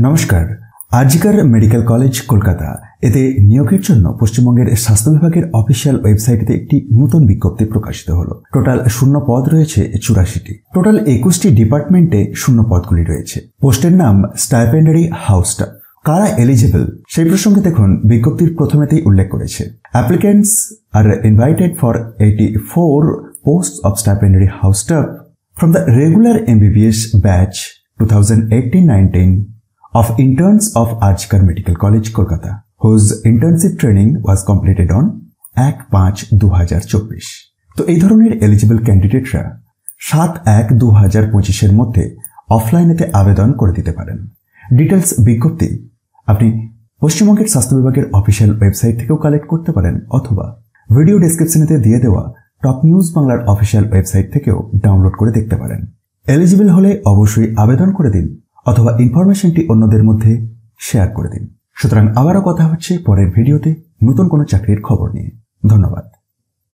নমস্কার। RG Kar medical college Kolkata এতে নিয়োগের জন্য পশ্চিমবঙ্গের স্বাস্থ্য বিভাগের অফিসিয়াল ওয়েবসাইটে একটি নতুন বিজ্ঞপ্তি প্রকাশিত হলো। টোটাল শূন্য পদ রয়েছে 84টি। টোটাল 21টি ডিপার্টমেন্টে শূন্য পদগুলি রয়েছে। পোস্টের নাম স্টাইপেন্ডারি হাউস স্টাফ। কারা এলিজিবল সেই প্রসঙ্গে দেখুন, বিজ্ঞপ্তির প্রথমেতেই উল্লেখ করেছে applicants are invited for 84 post of stipendiary house staff from the regular MBBS batch 2018-19 of interns of Arjikar Medical College Kolkata whose internship training was completed on 1/5/2024। তো এই ধরনের এলিজিবল ক্যান্ডিডেটরা 7/1/2025 এর মধ্যে অফলাইনেতে আবেদন করে দিতে পারেন। ডিটেলস বিজ্ঞপ্তি আপনি পশ্চিমবঙ্গের স্বাস্থ্য বিভাগের অফিসিয়াল ওয়েবসাইট থেকেও কালেক্ট করতে পারেন অথবা ভিডিও ডেসক্রিপশনেতে দিয়ে দেওয়া টপ নিউজ বাংলার অফিসিয়াল ওয়েবসাইট থেকেও ডাউনলোড করে দেখতে পারেন। এলিজিবল হলে অবশ্যই আবেদন করে দিন অথবা ইনফরমেশনটি অন্যদের মধ্যে শেয়ার করে দিন। সুতরাং আবারও কথা হচ্ছে পরের ভিডিওতে নতুন কোনো চাকরির খবর নিয়ে। ধন্যবাদ।